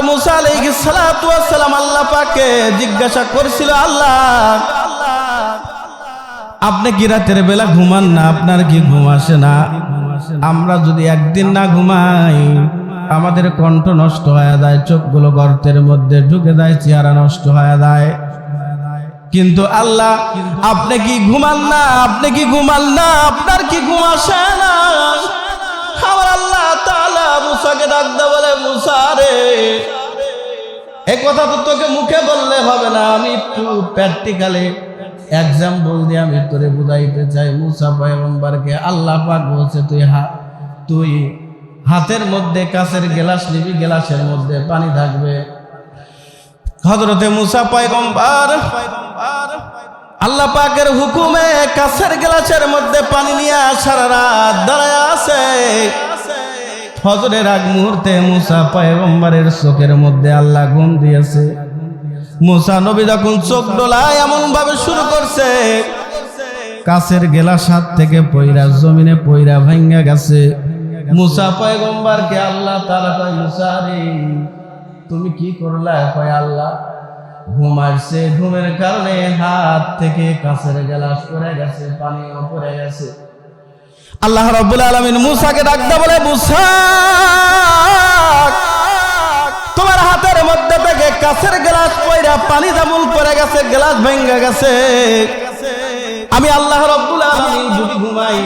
মুসা আলাইহিস সালাতু ওয়াস সালাম আল্লাহ পাককে জিজ্ঞাসা করছিল, আল্লাহ আপনি কি রাতের বেলা ঘুমান না? আপনার কি ঘুম আসে না? আমরা যদি একদিন না ঘুমাই আমাদের কণ্ঠ নষ্ট হয়ে যায়, চোখগুলো গর্তের মধ্যে ঢুকে যায়, চেহারা নষ্ট হয়ে যায়। কিন্তু আল্লাহ আপনি কি ঘুমান না? আপনি কি ঘুমান না? আপনার কি ঘুম আসে না? আমার আল্লাহ তাআলা মুসাকে ডাক দিয়ে বলে, মুসা রে, এই কথা তো তোকে মুখে বললে হবে না, আমি একটু প্র্যাকটিক্যালি এক্সাম্পল দিয়ে আমি তোরে বুঝাইতে চাই। মুসা পয়গম্বরকে আল্লাহ পাক বলছে, তুই হাতের মধ্যে কাঁচের গ্লাস নিবি, গ্লাসের মধ্যে পানি থাকবে। হযরতে মুসা পয়গম্বর আল্লাহ পাকের হুকুমে কাঁচের গ্লাসের মধ্যে পানি নিয়ে সারা রাত দাঁড়ায় আছে। ফজরের আগ মুহূর্তে মুসা পয়গম্বরের চোখের মধ্যে আল্লাহ ঘুম দিয়েছে। মুসা নবী যখন চোখ ডোলায় এমন ভাবে শুরু করছে, কাঁচের গ্লাস হাত থেকে পয়রা জমিনে পয়রা ভাঙ্গা গেছে। মুসা পয়গম্বরকে আল্লাহ তাআলা কয়, মুসা রে তুমি কি করলা? কয় আল্লাহ ঘুম আসছে, ঘুমের কারণে হাত থেকে কাঁচের গ্লাস পড়ে গেছে, পানিও পড়ে গেছে। আল্লাহ রাব্বুল আলামিন মুসাকে ডাক দিয়ে বলে, মুসা তোমার হাতের মধ্যে থেকে কাঁচের গ্লাস পয়রা পানি যেমন পড়ে গেছে, গ্লাস ভেঙে গেছে, আমি আল্লাহ রাব্বুল আলামিন যদি ঘুমাই,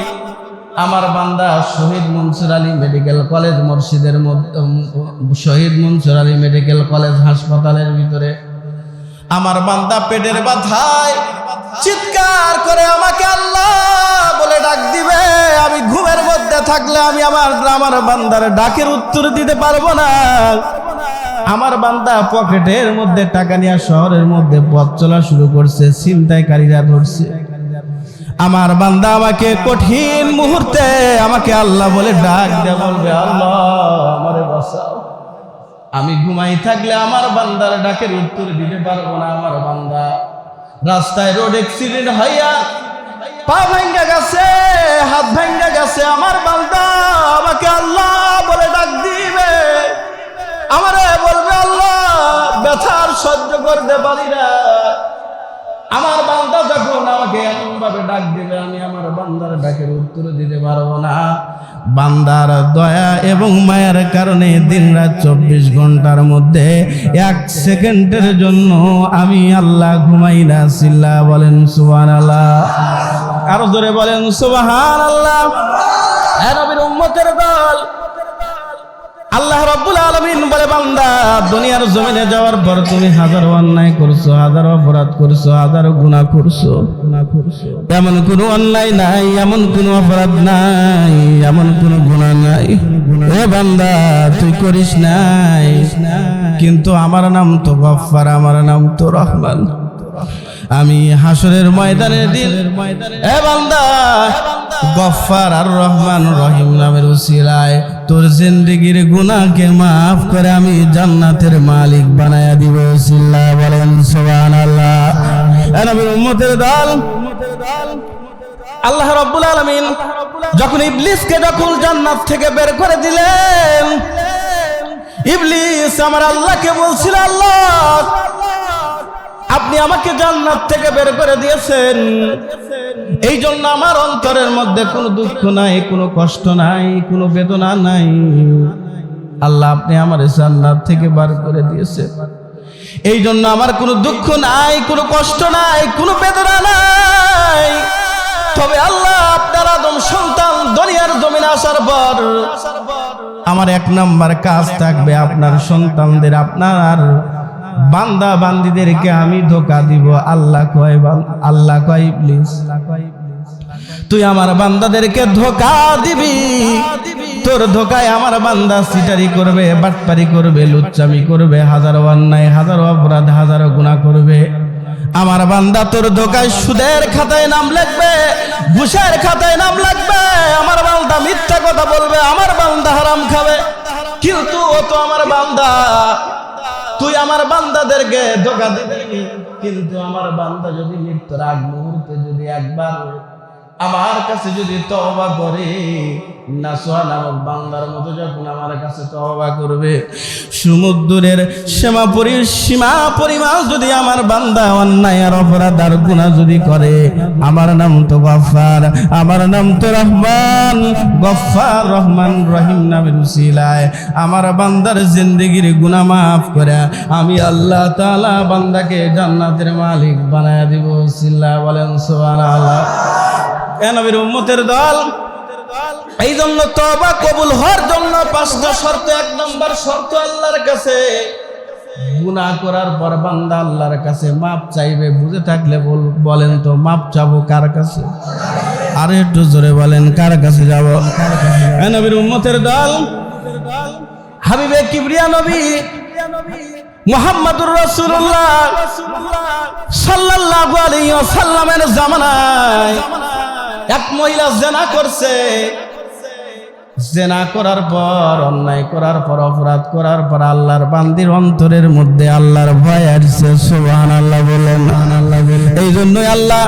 আমার বান্দা শহীদ মনসুর আলী মেডিকেল কলেজ মসজিদের মধ্যে, শহীদ মনসুর আলী মেডিকেল কলেজ হাসপাতালের ভিতরে আমার বান্দা পেটের ব্যথায় চিৎকার করে আমাকে আল্লাহ বলে ডাক দিবে। আমি ঘুমের মধ্যে থাকলে আমি আমার বান্দার ডাকের উত্তর দিতে পারবো না। আমার বান্দা পকেটের মধ্যে টাকা নিয়ে শহরের মধ্যে পথ চলা শুরু করছে, ছিনতাইকারীরা ধরছে। আমার বান্দা আমাকে কঠিন মুহূর্তে আমাকে আল্লাহ বলে ডাক দিয়ে বলবে, আল্লাহ আমারে বাঁচাও। আমি ঘুমাই থাকলে আমার বান্দার ডাকের উত্তর দিতে পারবো না। আমার বান্দা রাস্তায় রোড অ্যাক্সিডেন্ট হইয়া পা ভাঙ্গা গেছে, হাত ভাঙ্গা গেছে, আমার বান্দা আমাকে আল্লাহ বলে ডাক দিবে, আমারে বলবে আল্লাহ ব্যথার সহ্য করতে পারি না। আমার বান্দা যখন আমাকে এমন ভাবে ডাক দিবে, আমি আমার বান্দার ডাকের উত্তর দিতে পারবো না। বান্দার দয়া এবং মায়ের কারণে দিনরাত 24 ঘন্টার মধ্যে 1 সেকেন্ডের জন্য আমি আল্লাহ ঘুমাই না। চিল্লা বলেন সুবহানাল্লাহ, আরো জোরে বলেন সুবহানাল্লাহ। হে নবীর উম্মতের দল, আল্লাহ রাব্বুল আলামিন বলে, বান্দা দুনিয়ার জমিনে যাওয়ার পর তুমি হাজারো অন্যায় করছো, হাজারো অপরাধ করছো, হাজারো গুনাহ করছো। এমন কোনো অন্যায় নাই, এমন কোনো অপরাধ নাই, এমন কোনো গুনাহ নাই এ বান্দা তুই করিস নাই। কিন্তু আমার নাম তো গফফার, আমার নাম তো রহমান। আমি হাসরের ময়দানের দিন এ বান্দা গফফার আর রহমান রহিম নামের উসিলায় তোর জিন্দেগির গুনাহকে মাফ করে আমি জান্নাতের মালিক বানায়া দিব। চিল্লা বলেন সুবহানাল্লাহ। এ নবীর উম্মতের দল, আল্লাহ রাব্বুল আলামিন যখন ইবলিসকে যখন জান্নাত থেকে বের করে দিলেন, ইবলিস আমার আল্লাহকে বলছিল, আল্লাহ আপনি আমাকে জান্নাত থেকে বের করে দিয়েছেন, এই জন্য আমার অন্তরের মধ্যে কোনো দুঃখ নাই, কোনো কষ্ট নাই, কোনো বেদনা নাই। আল্লাহ আপনি আমার জান্নাত থেকে বের করে দিয়েছেন, এই জন্য আমার কোনো দুঃখ নাই, কোনো কষ্ট নাই, কোনো বেদনা নাই। তবে আল্লাহ আপনার আদম সন্তান দুনিয়ার জমিনে আসার পর আমার 1 নাম্বার কাজ থাকবে, আপনার সন্তানদের, আপনার বান্দা বান্দীদেরকে আমি ধোঁকা দিব। আল্লাহ কয় ইবলিস তুই আমার বান্দাদেরকে ধোঁকা দিবি, তোর ধোঁকায় আমার বান্দা সিটারি করবে, বাটপারি করবে, লুচ্চামি করবে, হাজারো অন্যায়, হাজারো অপরাধ, হাজারো গুনাহ করবে। আমার বান্দা তোর ধোঁকায় সুদের খাতায় নাম লিখবে, ঘুষের খাতায় নাম লিখবে। আমার বান্দা মিথ্যা কথা বলবে, আমার বান্দা হারাম খাবে। কিন্তু ও তো আমার বান্দা, তুই আমার বান্দাদেরকে ধোঁকা দিবি। কিন্তু আমার বান্দা যদি মৃত্যুর আগ মুহূর্তে যদি একবার আমার কাছে যদি তওবা করে, নাসোয়া নামক বান্দার মতো যখন আমার কাছে তওবা করবে, সমুদ্রের সীমা পরিমাণ যদি আমার বান্দা অন্যায় আর অপরাধ আর গুনাহ যদি করে, আমার নাম তো গফফার, আমার নাম তো রহমান, গফফার রহমান রহিম নামের উসিলায় আমার বান্দার জিন্দেগির গুনাহ মাফ করে আমি আল্লাহ তাআলা বান্দাকে জান্নাতের মালিক বানায় দিব। সিল্লা বলেন সুবহানাল্লাহ। এ নবীর উম্মতের দল, এই জন্য তওবা কবুল হওয়ার জন্য 5টা শর্ত। 1 নম্বর শর্ত, আল্লাহর কাছে গুনাহ করার পর বান্দা আল্লাহর কাছে মাপ চাইবে। বুঝে থাকলে বলেন তো, মাপ চাবো কার কাছে? আর একটু জোরে বলেন, কার কাছে যাব? এ নবীর উম্মতের দল, হাবিবে কিবরিয়া নবী মুহাম্মাদুর রাসূলুল্লাহ সাল্লাল্লাহু আলাইহি ওয়াসাল্লামের জামানায় এক মহিলা জিনা করছে। জিনা করার পর, অন্যায় করার পর, অপরাধ করার পর আল্লাহর বান্দির অন্তরের মধ্যে আল্লাহর ভয় আসছে। সুবহানাল্লাহ বলেন। এই জন্যই আল্লাহ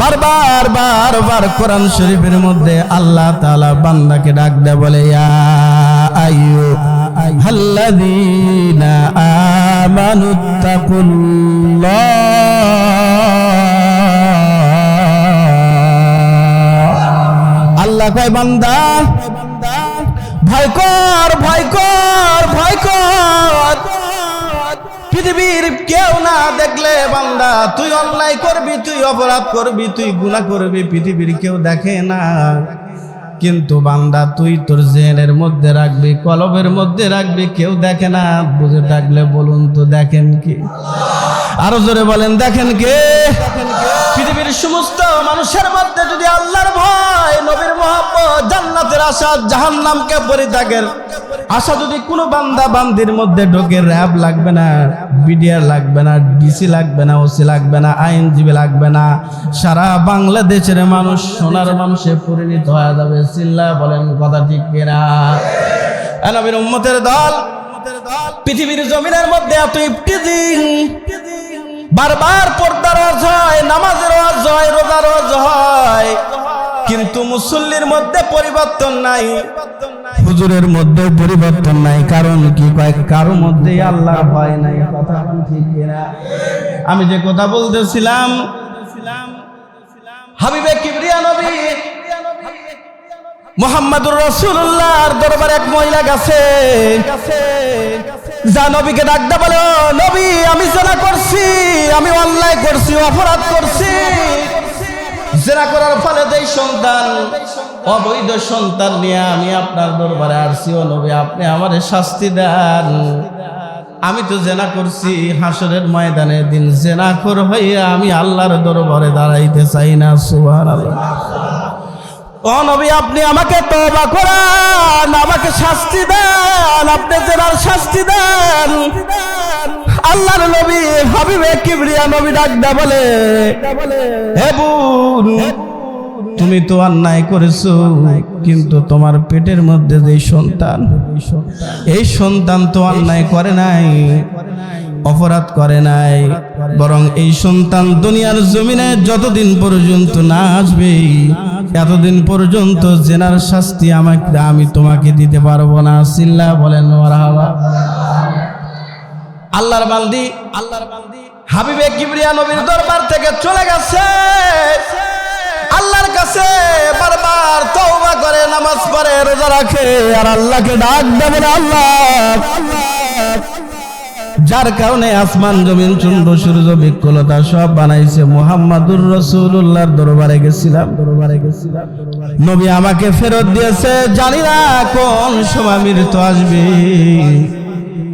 বারবার কোরআন শরীফের মধ্যে আল্লাহ তাআলা বান্দাকে ডাক দেয়, বলে ইয়া আইয়ুহাল্লাযীনা আমানুত্তাকুল্লাহ। আল্লাহ কয়, বান্দা ভয় কর, ভয় কর, ভয় কর। পৃথিবীর কেউ না দেখলে বান্দা তুই অন্যায় করবি, তুই অপরাধ করবি, তুই গুনাহ করবি, পৃথিবীর কেউ দেখে না। কিন্তু বান্দা তুই তোর জেনের মধ্যে রাখবি, কলবের মধ্যে রাখবি, কেউ দেখে না। বুঝে থাকলে বলুন তো, দেখেন কি? আরো জোরে বলেন, দেখেন কে? পৃথিবীর সমস্ত মানুষের মধ্যে যদি আল্লাহর ভয়, নবীর মহব্বত, জান্নাতের আশা, জাহান্নামকে পরিত্যাগের আশা যদি কোনো বান্দা বান্দির মধ্যে ঢোকে, র‍্যাব লাগবে না, বিডিআর লাগবে না, ডিসি লাগবে না, ওসি লাগবে না, আইনজীবী লাগবে না, সারা বাংলাদেশের মানুষ সোনার মানুষে পরিণত হয়ে যাবে। চিল্লা বলেন, কথা ঠিক কিনা? নবীর উম্মতের দল, পৃথিবীর জমিনের মধ্যে এত ইফতিজিং, বারবার পর্দার ওয়াজ হয়, নামাজের ওয়াজ হয়, রোজার ওয়াজ হয়, কিন্তু মুসল্লির মধ্যে পরিবর্তন নাই, হুজুরের মধ্যে পরিবর্তন নাই। কারণ কি? কয় কারো মধ্যে আল্লাহর ভয় নাই। কথা ঠিক কিনা? আমি যে কথা বলতেছিলাম, হাবিবে কিবরিয়া নবী মুহাম্মাদুর রাসূলুল্লাহর দরবারে এক মহিলা গেছে। যা নবীকে ডাকতে বলে, ও নবী, আমি জিনা করছি, আমি অন্যায় করছি, অপরাধ করছি। জিনা করার ফলে যেই সন্তান, অবৈধ সন্তান নিয়ে আমি আপনার দরবারে আসছি, ও নবী আপনি আমারে শাস্তি দেন। আমি তো জিনা করছি, হাসরের ময়দানে দিন জিনাখোর হইয়া আমি আল্লাহর দরবারে দাঁড়াইতে চাই না। সুবহানাল্লাহ। ও নবী, আপনি আমাকে তওবা করান, আমাকে শাস্তি দেন, আপনি জিনার শাস্তি দেন। আল্লাহর নবী হাবিবে কিবরিয়া নবী ডাকদা বলে, হে বোন, তুমি তো অন্যায় করেছো, কিন্তু তোমার পেটের মধ্যে যে সন্তান, এই সন্তান তো অন্যায় করে নাই, অপরাধ করে নাই, বরং এই সন্তান দুনিয়ার জমিনে যতদিন পর্যন্ত না আসবে, এতদিন পর্যন্ত জিনার শাস্তি আমি তোমাকে দিতে পারবো না। সিল্লা বলেন মারহাবা। আল্লাহর বান্দি হাবিবে কিবরিয়া নবীর দরবার থেকে চলে গেছে, আল্লাহর কাছে বারবার তওবা করে, নামাজ পড়ে, রোজা রাখে, আর আল্লাহকে ডাক দেবেন। আল্লাহ, যার কারণে আসমান জমিন চন্দ্র সূর্য বিকলতা সব বানাইছে, মুহাম্মাদুর রাসূলুল্লাহর দরবারে গেছিলাম। নবী আমাকে ফেরত দিয়েছে, জানি না কোন সময় মৃত্যু আসবে।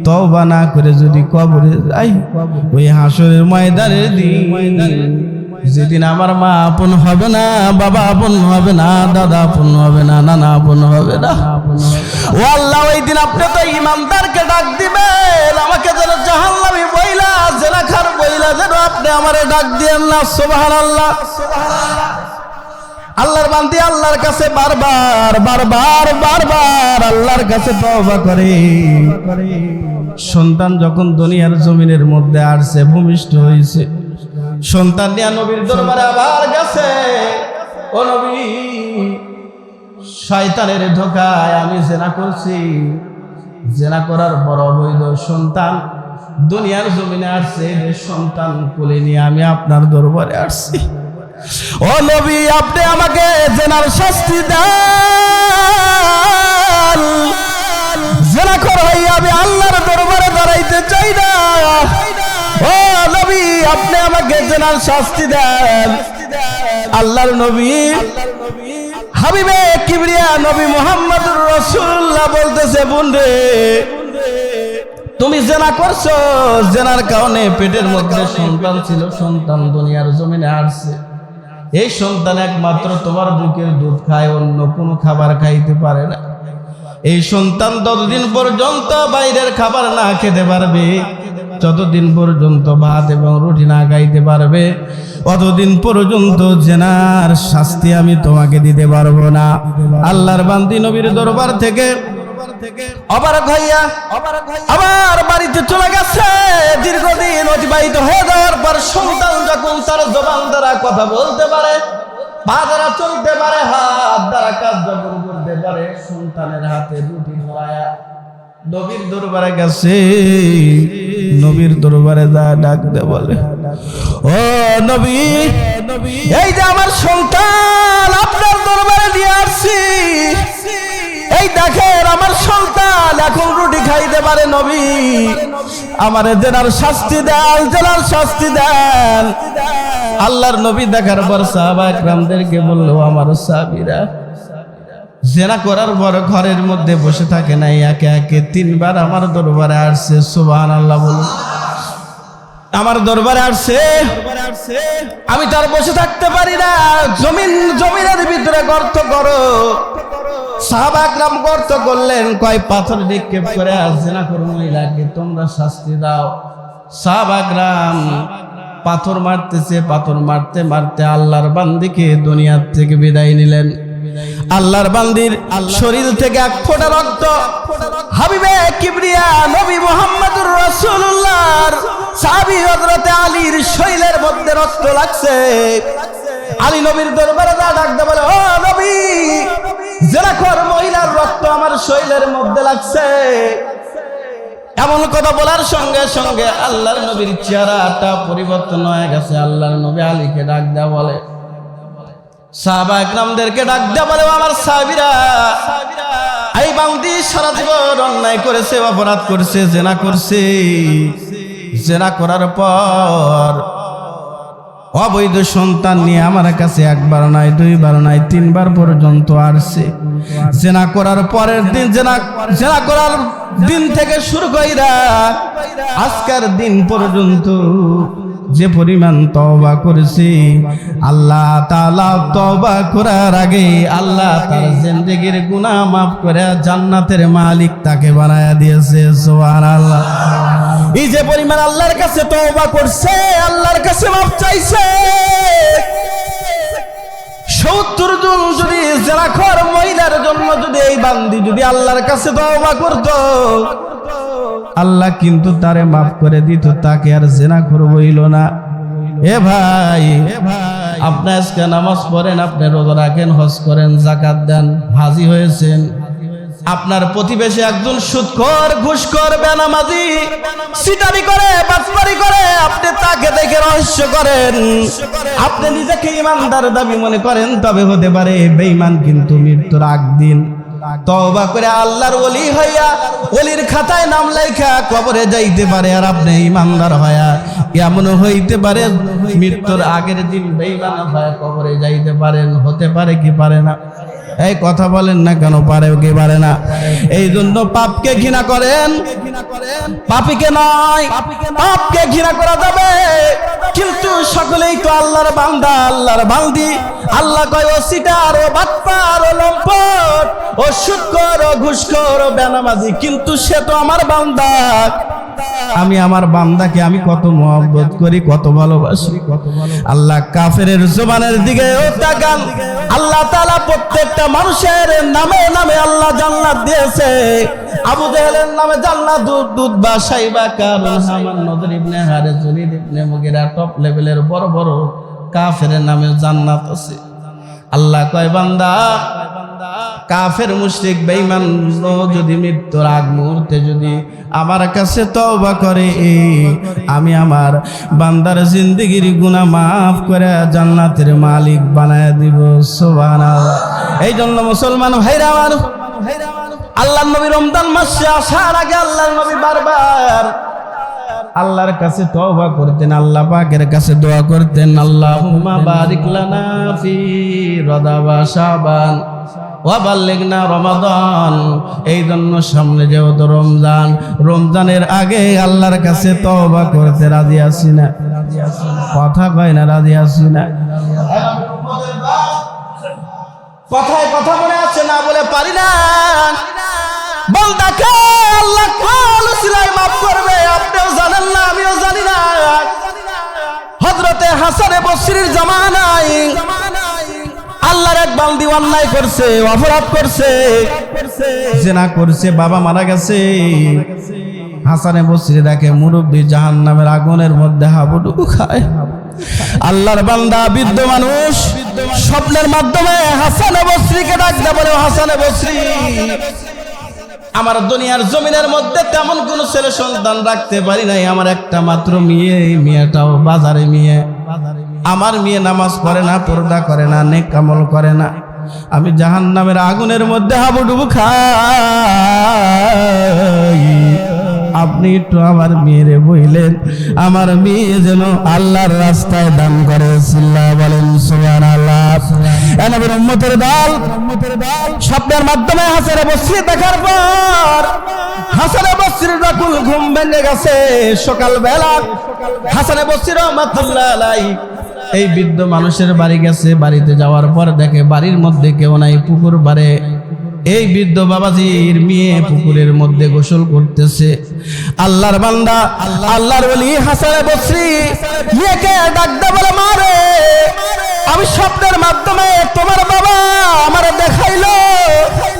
তওবা না করে যদি কবরে যাই, ওই হাসরের ময়দানের দিন, যেদিন আমার মা আপন হবে না, বাবা আপন হবে না, দাদা আপন হবে না, নানা আপন হবে না। ও আল্লাহ, ওই দিন আপনি তো ইমানদারকে ডাক দিবেন, আমাকে যেন জাহান্নামী বইলা, জেনাখার বইলা যেন আপনি আমারে ডাক দিয়েন না। সুবহানাল্লাহ। আল্লাহর বান্দি আল্লাহর কাছে বারবার আল্লাহর কাছে তওবা করে। সন্তান যখন দুনিয়ার জমিনের মধ্যে আসছে, ভূমিষ্ঠ হয়েছে, সন্তান নিয়ে নবীর দরবারে আবার গেছে। ও ও নবী, শয়তানের ধোঁকায় আমি জেনা করছি, জেনা করার পর অবৈধ সন্তান দুনিয়ার জমিনে আসছে, সন্তান কোলে নিয়ে আমি আপনার দরবারে আসছি। ও নবী, আপনি আমাকে জেনার শাস্তি দেন। জেনা কর হইয়া আমি আল্লাহর দরবারে দাঁড়াইতে চাই না। ও নবী, আপনি আমাকে জেনার শাস্তি দেন। আল্লাহর নবী হাবিবে কিবরিয়া নবী মুহাম্মদুর রাসূলুল্লাহ বলতেছে, বোন রে, তুমি জেনা করছো, জেনার কারণে পেটের মধ্যে সন্তান ছিল, সন্তান দুনিয়ার জমিনে আসছে। এই সন্তান একমাত্র তোমার বুকের দুধ খায়, অন্য কোনো খাবার খাইতে পারে না। এই সন্তান ততদিন পর্যন্ত বাইরের খাবার না খেতে পারবে, যতদিন পর্যন্ত ভাত এবং রুটি না খাইতে পারবে, অতদিন পর্যন্ত জেনার শাস্তি আমি তোমাকে দিতে পারবো না। আল্লাহর বান্দি নবীর দরবার থেকে অবাক হইয়া আবার বাড়িতে চলে গেছে। দীর্ঘদিন অতিবাহিত হয়ে যাওয়ার পর সন্তান যখন তার জবান দ্বারা কথা বলতে পারে, পা দ্বারা চলতে পারে, হাত দ্বারা কাজ যখন করতে পারে, সন্তানের হাতে রুটি ধরায়া নবীর দরবারে গেছে। নবীর দরবারে যা ডাক দে বলে, ও নবী, এই যে আমার সন্তান আপনার দরবারে নিয়ে আসছি, এই দেখেন আমার সন্তান এখন রুটি খাইতে পারে। নবী, আমারে জেনার শাস্তি দেন, জেনার শাস্তি দেন। আল্লাহর নবী দেখার পর সাহাবা একরামদেরকে বলল, আমার সাহাবীরা জেনা করার পর ঘরের মধ্যে বসে থাকে নাই, একে একে 3 বার আমার দরবারে আসছে। সুবহানাল্লাহ বলুন। আমার দরবারে আসছে, আমি তার বসে থাকতে পারি না। জমিনের ভিতরে গর্ত করো। সাহাবা একরাম গর্ত করলেন, কয় পাথর নিক্ষেপ করে জেনা করো মহিলাকে তোমরা শাস্তি দাও। সাহাবা একরাম পাথর মারতেছে, পাথর মারতে মারতে আল্লাহর বান্দিকে দুনিয়ার থেকে বিদায় নিলেন। আল্লাহর বান্দির শরীর থেকে এক ফোঁটা রক্ত হাবিবে কিবরিয়া নবী মুহাম্মদুর রাসূলুল্লাহর সাহাবী হযরতে আলীর শরীরের মধ্যে রক্ত লাগছে। আলী নবীর দরবারে ডাকতে বলে, ও নবী, জেনাখোর মহিলার রক্ত আমার শরীরের মধ্যে লাগছে। এমন কথা বলার সঙ্গে সঙ্গে আল্লাহর নবীর চেহারাটা পরিবর্তন হয়ে গেছে। আল্লাহর নবী আলীকে ডাক দেয়া বলে, সাহাবা একরামদেরকে ডাক দেয়া বলে, আমার সাহাবীরা, এই বান্দি সারা জীবন অন্যায় করেছে, অপরাধ করেছে, জেনা করছে। জেনা করার পর অবৈধ সন্তান নিয়ে আমার কাছে 1 বার নয়, 2 বার নয়, 3 বার পর্যন্ত আসছে। জেনা করার পরের দিন, জেনা করার দিন থেকে শুরু কইরা আজকের দিন পর্যন্ত যে পরিমাণ তওবা করেছি, আল্লাহ তাআলা তওবা করার আগে আল্লাহ তার জিন্দেগীর গুনাহ মাফ করে জান্নাতের মালিক তাকে বানায়া দিয়েছে। সুবহানাল্লাহ। এই যে পরিমাণ আল্লাহর কাছে তওবা করছে, আল্লাহর কাছে মাফ চাইছে। 70 জন যদি জেনাখোর মহিলার জন্য যদি এই বান্দি যদি আল্লাহর কাছে তওবা করত, আল্লাহ কিন্তু তারে মাফ করে দিত, তাকে আর জেনাখোর হইল না। এ ভাই, আপনি আজকে নামাজ পড়েন, আপনি রোজা রাখেন, হজ করেন, যাকাত দেন, হাজী হয়েছেন, আপনার প্রতিবেশী একজন সুদখোর, ঘুষখোর, বেনামাজি, সিটারি করে, বাটপারি করে, আপনি তাকে দেখে রহস্য করেন, আপনি নিজেকে ইমানদার দাবি মনে করেন, তবে হতে পারে বেঈমান কিন্তু মৃত্যুর আগ দিন তওবা করে আল্লাহর ওলি হইয়া ওলির খাতায় নাম লেখা কবরে যাইতে পারে। আর আপনি ইমানদার হইয়া এমন হইতে পারে মৃত্যুর আগের দিন বেঈমান হয়ে কবরে যাইতে পারেন। হতে পারে কি পারে না? এই কথা বলেন না কেন? পারে কি পারে না? এই জন্য পাপকে ঘৃণা করেন, পাপীকে নয়। পাপকে ঘৃণা করা যাবে, কিন্তু সকলেই তো আল্লাহর বান্দা, আল্লাহর বান্দি। আল্লাহ কয় ও সিটার, ও বাটপার, ও লম্পট, ও সুদখোর, ও ঘুষখোর, ও বেনামাজি, কিন্তু সে তো আমার বান্দা। আমি আমার বান্দাকে আমি কত মহব্বত করি, কত ভালোবাসি। আল্লাহ কাফেরের জবানের দিকে ও তাকান। আল্লাহ তাআলা প্রত্যেকটা মানুষের নামে নামে আল্লাহ জান্নাত দিয়েছে। আবু জেহেলের নামে জান্নাত, দুধবা, সাইবা, কারুন, হামান, নজর ইবনে হারিস, ওলীদ ইবনে মুগীরা, টপ লেভেলের বড় বড় কাফেরের নামে জান্নাত আছে। আল্লাহ কয় বান্দা কাফের মুশরিক বেঈমান যদি মৃত্যুর আগ মুহূর্তে যদি আমার কাছে তওবা করে, আমি আমার বান্দার জিন্দেগির গুনাহ মাফ করে জান্নাতের মালিক বানায় দিব। সুবহানাল্লাহ। এই জন্য মুসলমান ভাইরা আমার, আল্লাহর নবী রমজান মাসে আসার আগে আল্লাহর নবী বারবার আল্লাহর কাছে তওবা করতেন, আল্লাহ পাকের কাছে দোয়া করতেন, আল্লাহুম্মা বারিক লানা ফি রজব শাবান ওয়া বাল্লিগনা রমাদান। এই জন্য সামনে যেহেতু রমজান, রমজানের আগে আল্লাহর কাছে তওবা করতে রাজি আছি না? কথা কয় না রাজি আছি না? কথায় কথা মনে আছে না বলে পারি না। বান্দাকে আল্লাহ কোন উসিলায় মাফ করবে আপনিও জানেন না, আমিও জানি না। হযরতে হাসান বসরির জামানায় আল্লাহর এক বান্দি অন্যায় করছে, অপরাধ করছে, জিনা করছে, বাবা মারা গেছে। হাসান বসরি দেখে মুরব্বি জাহান্নামের আগুনের মধ্যে হাবুডুবু খায়। আল্লাহর বান্দা বৃদ্ধ মানুষ স্বপ্নের মাধ্যমে হাসান বসরিকে ডাকতে বলে, হাসান বসরি, আমার দুনিয়ার জমিনের মধ্যে তেমন কোন ছেলে সন্তান রাখতে পারি নাই, আমার একটা মাত্র মেয়ে, মেয়েটাও বাজারে মেয়ে। আমার মেয়ে নামাজ পড়ে না, পর্দা করে না, নেক আমল করে না, আমি জাহান্নামের আগুনের মধ্যে হাবুডুবু খাই। আপনি একটু আমার মেয়েরে বইলেন, আমার মেয়ে যেন আল্লাহর রাস্তায় দান করে। সিল্লা বলেন সুবহানাল্লাহ। নবীর উম্মতের দল স্বপ্নের মাধ্যমে হাসান বসরি দেখার পর হাসান বসরির রাকুল ঘুম ভেঙে গেছে। সকালবেলা হাসান বসরি রাহমাতুল্লাহ আলাইহি এই বৃদ্ধ মানুষের বাড়ি গেছে। বাড়িতে যাওয়ার পর দেখে বাড়ির মধ্যে কেউ নাই, পুকুর পাড়ে এই বৃদ্ধ বাবাজির মেয়ে পুকুরের মধ্যে গোসল করতেছে। আল্লাহর বান্দা আল্লাহর ওলি হাসান বসরি মেয়েকে ডাকতে বলে, মারে আমি স্বপ্নের মাধ্যমে তোমার বাবা আমারে দেখাইলো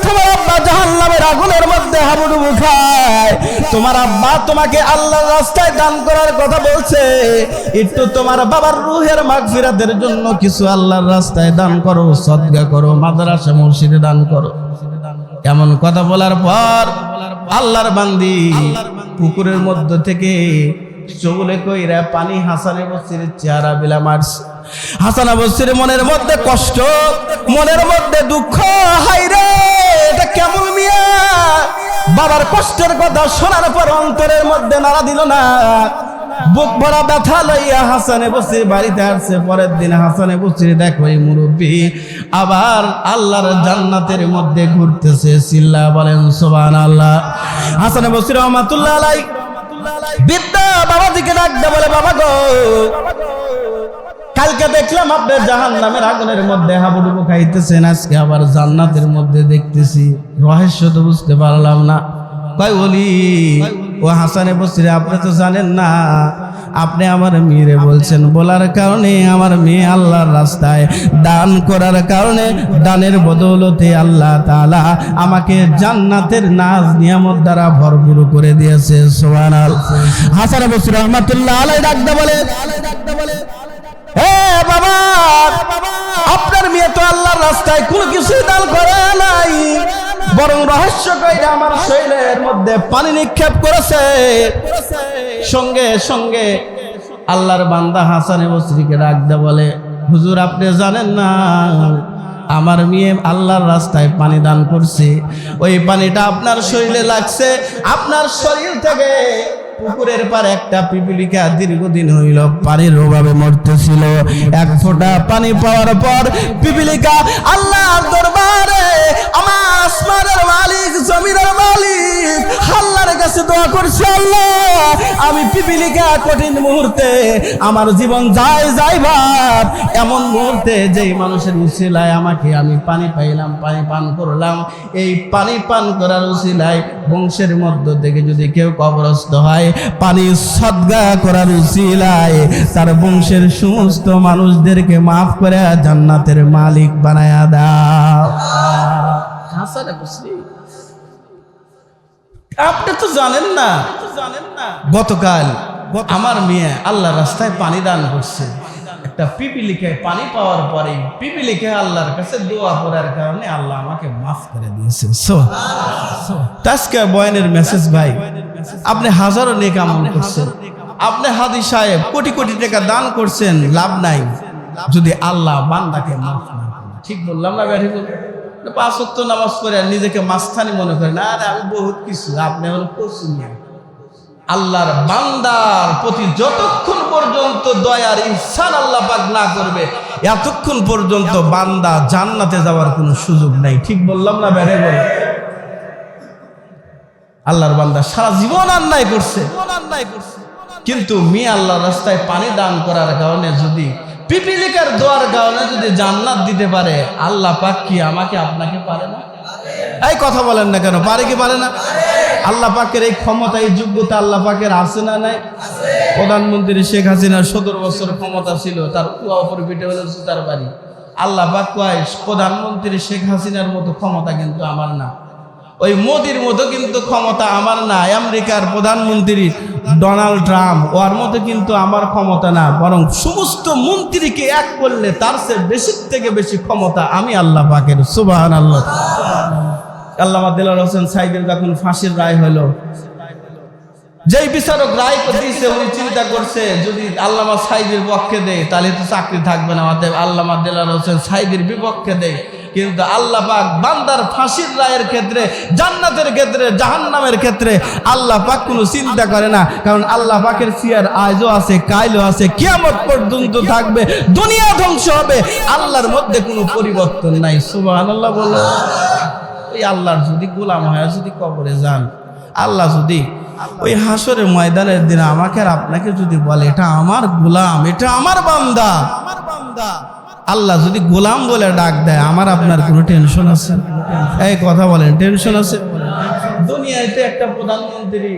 তোমার আব্বা জাহান্নামের আগুনের মধ্যে হাবুডুবু খায়, তোমার আব্বা তোমাকে আল্লাহর রাস্তায় দান করার কথা বলছে, একটু তোমার বাবার রূহের মাগফিরাতের জন্য কিছু আল্লাহর রাস্তায় দান করো, সদকা করো, মাদ্রাসা মসজিদে দান করো। এমন কথা বলার পর আল্লাহর বান্দি পুকুরের মধ্য থেকে চুলে কইরা পানি হাসান বসরির চেহারা বিলা মারছে। হাসান বসরির মনের মধ্যে কষ্ট, মনের মধ্যে দুঃখ, হায়রে এটা কেমন মিয়া। বাবার কষ্টের কথা শোনার পর অন্তরের মধ্যে নাড়া দিল না। বুক ভরা ব্যথা লইয়া হাসান বসরি বাড়িতে আসছে। পরের দিন হাসান বসরি দেখো এই মুরব্বী আবার আল্লাহর জান্নাতের মধ্যে ঘুরতেছে। সিল্লা বলেন সুবহানাল্লাহ। হাসান বসরি রাহমাতুল্লাহ আলাইহি বিদ্যা বাবাজিকে ডাকতে বলে, বাবা গো কালকে দেখলাম আপনি জাহান্নামের আগুনের মধ্যে হাবুডুবু খাইতেছেন, আজকে আবার জান্নাতের মধ্যে দেখতেছি, রহস্য তো বুঝতে পারলাম না। কয় বলি ও হাসান বসরি আপনি তো জানেন না, আপনি আমার মেয়েরে বলছেন, বলার কারণে আমার মেয়ে আল্লাহর রাস্তায় দান করার কারণে দানের বদৌলতে আল্লাহ তাআলা আমাকে জান্নাতের নাজ নিয়ামত দ্বারা ভরপুর করে দিয়েছে। সুবহানাল্লাহ। হাসান বসরি রাহমাতুল্লাহ আলাইহি ডাকতে বলে, হে বাবা আপনার মেয়ে তো আল্লাহর রাস্তায় কোনো কিছু দান করে নাই, বরং রহস্য কইরা আমার শরীরের মধ্যে পানি নিক্ষেপ করেছে। সঙ্গে সঙ্গে আল্লাহর বান্দা হাসান বসরিকে ডাকতে বলে, হুজুর আপনি জানেন না আমার মেয়ে আল্লাহর রাস্তায় পানি দান করছে, ওই পানিটা আপনার শরীরে লাগছে, আপনার শরীর থেকে পুকুরের পারে একটা পিপিলিকা দীর্ঘদিন হইল পানির অভাবে মরতেছিল। এক ফোঁটা পানি পাওয়ার পর পিপিলিকা আল্লাহর দরবারে আমার আসমানের মালিক জমিনের মালিক আল্লাহর কাছে দোয়া করছে, আল্লাহ আমি পিপিলিকা কঠিন মুহূর্তে আমার জীবন যায় ভাব, এমন মুহূর্তে যেই মানুষের উসিলায় আমাকে আমি পানি পাইলাম, পানি পান করলাম, এই পানি পান করার উসিলায় বংশের মধ্য থেকে যদি কেউ কবরস্থ হয়, পানি সদকা করার উসিলায় তার বংশের সমস্ত মানুষদেরকে মাফ করে জান্নাতের মালিক বানায়া দাও। হাসান বসরি আপনি তো জানেন না, গতকাল আমার মেয়ে আল্লাহর রাস্তায় পানি দান করছে, একটা পিপিলিকে পানি পাওয়ার পরে পিপিলিকে আল্লাহর কাছে দোয়া করার কারণে আল্লাহ আমাকে মাফ করে দিয়েছেন। আজকে বয়ানের মেসেজ ভাই, আপনি হাজারো নেক আমল করছেন, আপনি হাদি সাহেব কোটি কোটি টাকা দান করছেন, লাভ নাই যদি আল্লাহ বান্দাকে মাফ না করেন। ঠিক বললাম না ব্যাঠি? বললাম 5 ওয়াক্ত নামাজ পড়ে নিজেকে মাস্তানি মনে করেন, আরে আমি বহুত কিছু, আপনি হলো কচু নিয়ে। আল্লাহর বান্দার প্রতি যতক্ষণ পর্যন্ত দয়ার ইহসান আল্লাহ পাক না করবে, এতক্ষণ পর্যন্ত বান্দা জান্নাতে যাওয়ার কোনো সুযোগ নাই। ঠিক বললাম না ব্যাঠি? বল, আল্লাহর বান্দা সারা জীবন অন্যায় করছে, কিন্তু আল্লাহর রাস্তায় পানি দান করার কারণে যদি পিপিলিকার দোয়ার কারণে যদি জান্নাত দিতে পারে, আল্লাহ পাক কি আমাকে আপনাকে পারে না? এই কথা বলেন না কেন? পারে কি পারে না? আল্লাহ পাকের এই ক্ষমতা, এই যোগ্যতা আল্লাহ পাকের আছে না নাই? প্রধানমন্ত্রী শেখ হাসিনার 17 বছর ক্ষমতা ছিল, তার কুয়া উপর পিঠে হলো তার বাড়ি। আল্লাহ পাক কয় প্রধানমন্ত্রী শেখ হাসিনার মতো ক্ষমতা কিন্তু আমার না, ওই মোদির মতো কিন্তু ক্ষমতা আমার না, আমেরিকার প্রধানমন্ত্রী ডোনাল্ড ট্রাম্প ওর মতো কিন্তু আমার ক্ষমতা না, বরং সমস্ত মন্ত্রীকে এক করলে তার চেয়ে বেশি থেকে বেশি ক্ষমতা আমি আল্লাহ পাকের। সুবহানাল্লাহ। আল্লামা দেলোয়ার হোসেন সাঈদীর যখন ফাঁসির রায় হলো, যেই বিচারক রায় দিয়েছে উনি চিন্তা করছে যদি আল্লামা সাঈদীর পক্ষে দেয় তাহলে তো চাকরি থাকবে না, অতএব আল্লামা দেলোয়ার হোসেন সাঈদীর বিপক্ষে দেয়। কিন্তু আল্লাহ পাক বান্দার ফাঁসির রায়ের ক্ষেত্রে, জান্নাতের ক্ষেত্রে, জাহান্নামের ক্ষেত্রে আল্লাহ পাক কোনো চিন্তা করে না, কারণ আল্লাহ পাকের সিয়ার আজও আছে, কাইলও আছে, কিয়ামত পর্যন্ত থাকবে, দুনিয়া ধ্বংস হবে, আল্লাহর মধ্যে কোনো পরিবর্তন নাই। সুবহানাল্লাহ বলো। ওই আল্লাহর যদি গোলাম হয়, যদি কবরে যান, আল্লাহ যদি ওই হাসরের ময়দানের দিন আমাকে আর আপনাকে যদি বলে এটা আমার গোলাম, এটা আমার বান্দা, আল্লাহ যদি গোলাম বলে ডাক দেয়, আমার আপনার কোনো টেনশন আছে? এই কথা বলেন, টেনশন আছে? দুনিয়াতে একটা প্রধানমন্ত্রী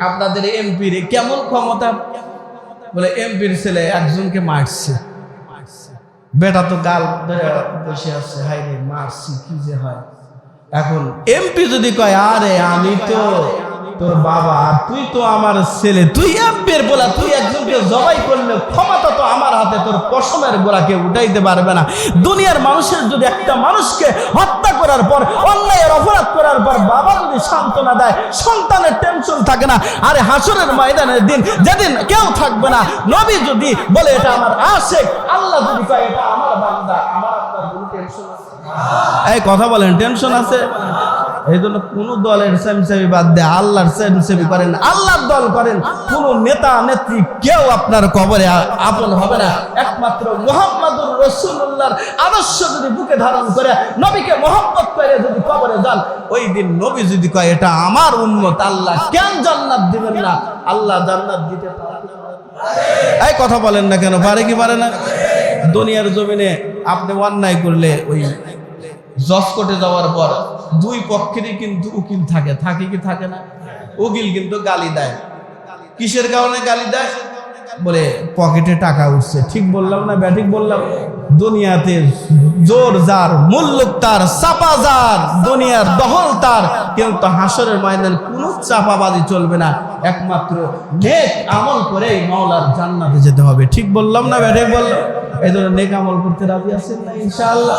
আপনাদের এমপির কেমন ক্ষমতা, বলে এমপির ছেলে একজনকে মারছে, বেটা তো গাল ধরে বসে আছে, হাই রে মারছি, কি যে হয়। এখন এমপি যদি কয় আরে আমি তো তোর বাবা, আর তুই তো আমার ছেলে, তুই এমপির বলা, তুই একজনকে জবাই করলে ক্ষমতা তো আমার হাতে, তোর পশমের গোড়াকে উঠাইতে পারবে না। দুনিয়ার মানুষের যদি একটা মানুষকে হত্যা করার পর, অন্যায়ের অপরাধ করার পর বাবা যদি সান্ত্বনা দেয়, সন্তানের টেনশন থাকে না, আরে হাসরের ময়দানের দিন যেদিন কেউ থাকবে না, নবী যদি বলে এটা আমার আশিক, আল্লাহ যদি কয় এটা আমার বান্দা, আমার আপনার কোনো টেনশন আছে? এই কথা বলেন, টেনশন আছে? এই জন্য কোন দলের সেমসেমি বাদ দিয়ে আল্লাহর সেমসেমি করেন, আল্লাহর দল করেন। কোন নেতা নেত্রী কেউ আপনার কবরে আপন হবে না। একমাত্র মুহাম্মাদুর রাসূলুল্লাহর আদর্শ যদি বুকে ধারণ করে, নবীকে মহব্বত করে যদি কবরে যান, ওই দিন নবী যদি কয় এটা আমার উম্মত, আল্লাহ কেন জান্নাত দিবেন না? আল্লাহ জান্নাত দিতে পারে। এই কথা বলেন না কেন? পারে কি পারে না? দুনিয়ার জমিনে আপনি অন্যায় করলে ওই জজ কোর্টে যাওয়ার পর দুই পক্ষেরই কিন্তু উকিল থাকে, থাকে কি থাকে না? উকিল কিন্তু গালি দেয়। কিসের কারণে গালি দেয়? বলে পকেটে টাকা উঠছে। ঠিক বললাম না ব্যাঠিক বললাম? দুনিয়াতে জোর যার, মুল্লুক তার, চাপা যার, দুনিয়ার দহল তার, কিন্তু হাসরের ময়দানে কোনো চাপাবাজি চলবে না। একমাত্র নেক আমল করেই মাওলার জান্নাতে যেতে হবে। ঠিক বললাম না ব্যাঠিক বললাম? এই জন্য নেক আমল করতে রাজি আছেন না ইনশাআল্লাহ?